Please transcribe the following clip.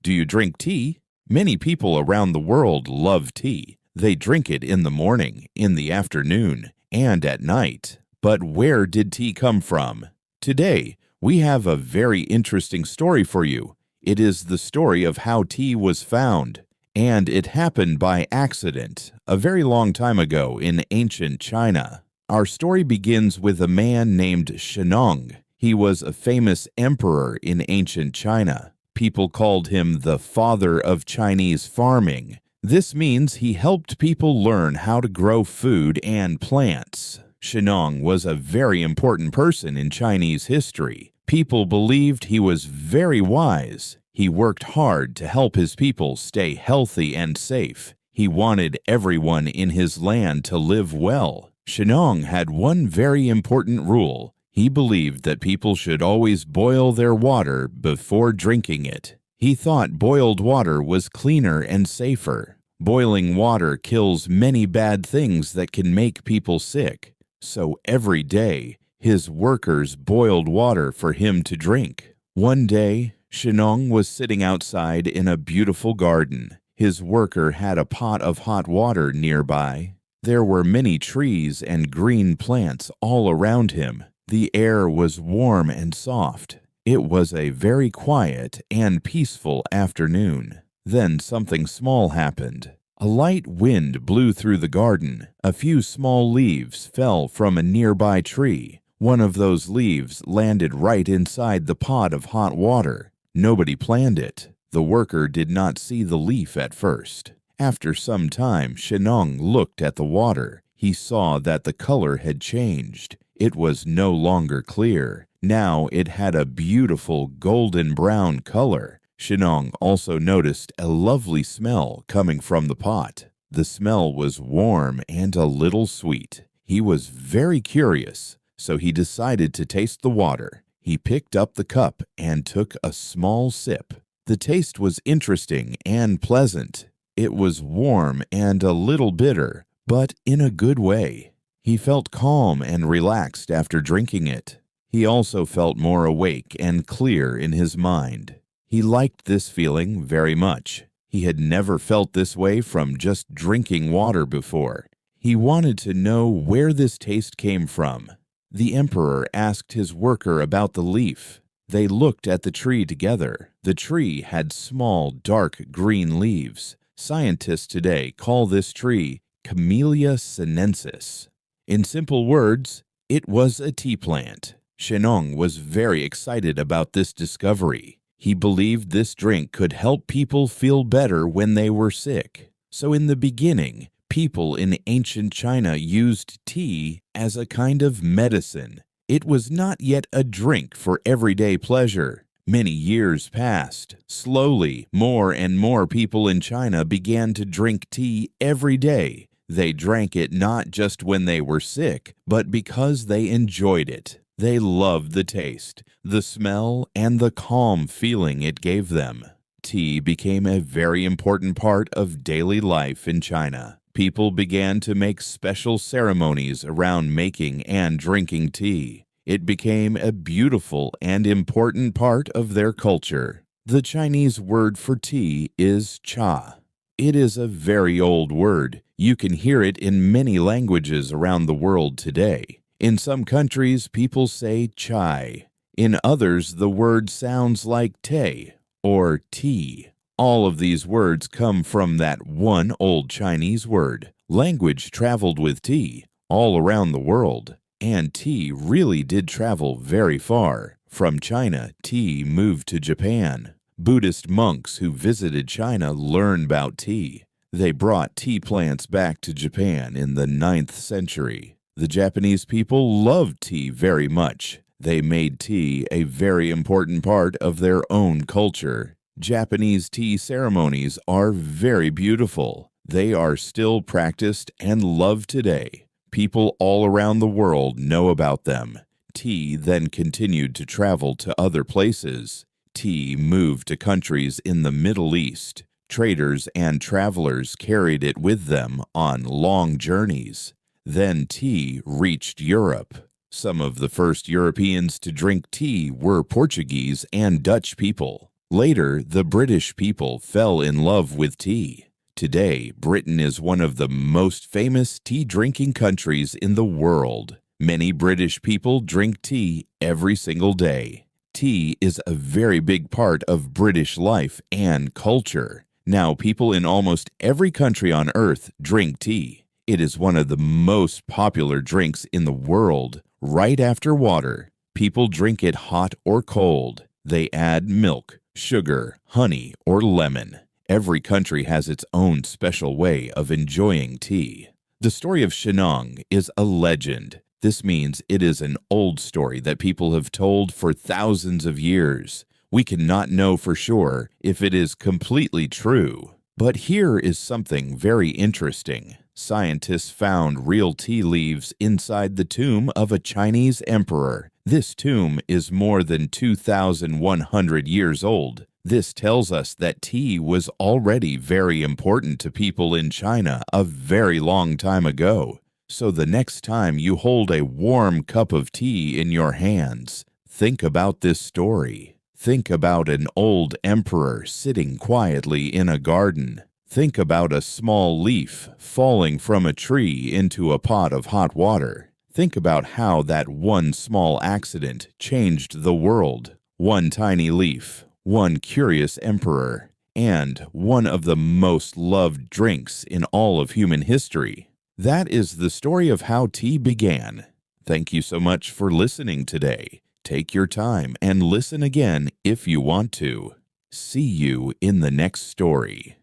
Do you drink tea? Many people around the world love tea. They drink it in the morning, in the afternoon, and at night. But where did tea come from? Today, we have a very interesting story for you. It is the story of how tea was found. And it happened by accident, a very long time ago in ancient China. Our story begins with a man named Shennong. He was a famous emperor in ancient China. People called him the father of Chinese farming. This means he helped people learn how to grow food and plants. Shennong was a very important person in Chinese history. People believed he was very wise. He worked hard to help his people stay healthy and safe. He wanted everyone in his land to live well. Shennong had one very important rule. He believed that people should always boil their water before drinking it. He thought boiled water was cleaner and safer. Boiling water kills many bad things that can make people sick. So every day, his workers boiled water for him to drink. One day, Shennong was sitting outside in a beautiful garden. His worker had a pot of hot water nearby. There were many trees and green plants all around him. The air was warm and soft. It was a very quiet and peaceful afternoon. Then something small happened. A light wind blew through the garden. A few small leaves fell from a nearby tree. One of those leaves landed right inside the pot of hot water. Nobody planned it. The worker did not see the leaf at first. After some time, Shennong looked at the water. He saw that the color had changed. It was no longer clear. Now it had a beautiful golden brown color. Shennong also noticed a lovely smell coming from the pot. The smell was warm and a little sweet. He was very curious, so he decided to taste the water. He picked up the cup and took a small sip. The taste was interesting and pleasant. It was warm and a little bitter, but in a good way. He felt calm and relaxed after drinking it. He also felt more awake and clear in his mind. He liked this feeling very much. He had never felt this way from just drinking water before. He wanted to know where this taste came from. The emperor asked his worker about the leaf. They looked at the tree together. The tree had small, dark green leaves. Scientists today call this tree Camellia sinensis. In simple words, it was a tea plant. Shennong was very excited about this discovery. He believed this drink could help people feel better when they were sick. So in the beginning, people in ancient China used tea as a kind of medicine. It was not yet a drink for everyday pleasure. Many years passed. Slowly, more and more people in China began to drink tea every day. They drank it not just when they were sick, but because they enjoyed it. They loved the taste, the smell, and the calm feeling it gave them. Tea became a very important part of daily life in China. People began to make special ceremonies around making and drinking tea. It became a beautiful and important part of their culture. The Chinese word for tea is cha. It is a very old word. You can hear it in many languages around the world today. In some countries, people say chai. In others, the word sounds like te or tea. All of these words come from that one old Chinese word. Language traveled with tea all around the world, and tea really did travel very far. From China, tea moved to Japan. Buddhist monks who visited China learned about tea. They brought tea plants back to Japan in the 9th century. The Japanese people loved tea very much. They made tea a very important part of their own culture. Japanese tea ceremonies are very beautiful. They are still practiced and loved today. People all around the world know about them. Tea then continued to travel to other places. Tea moved to countries in the Middle East. Traders and travelers carried it with them on long journeys. Then tea reached Europe. Some of the first Europeans to drink tea were Portuguese and Dutch people. Later, the British people fell in love with tea. Today, Britain is one of the most famous tea-drinking countries in the world. Many British people drink tea every single day. Tea is a very big part of British life and culture. Now, people in almost every country on earth drink tea. It is one of the most popular drinks in the world, right after water. People drink it hot or cold. They add milk, sugar, honey, or lemon. Every country has its own special way of enjoying tea. The story of Shenong is a legend. This means it is an old story that people have told for thousands of years. We cannot know for sure if it is completely true. But here is something very interesting. Scientists found real tea leaves inside the tomb of a Chinese emperor. This tomb is more than 2,100 years old. This tells us that tea was already very important to people in China a very long time ago. So the next time you hold a warm cup of tea in your hands, think about this story. Think about an old emperor sitting quietly in a garden. Think about a small leaf falling from a tree into a pot of hot water. Think about how that one small accident changed the world. One tiny leaf, one curious emperor, and one of the most loved drinks in all of human history. That is the story of how tea began. Thank you so much for listening today. Take your time and listen again if you want to. See you in the next story.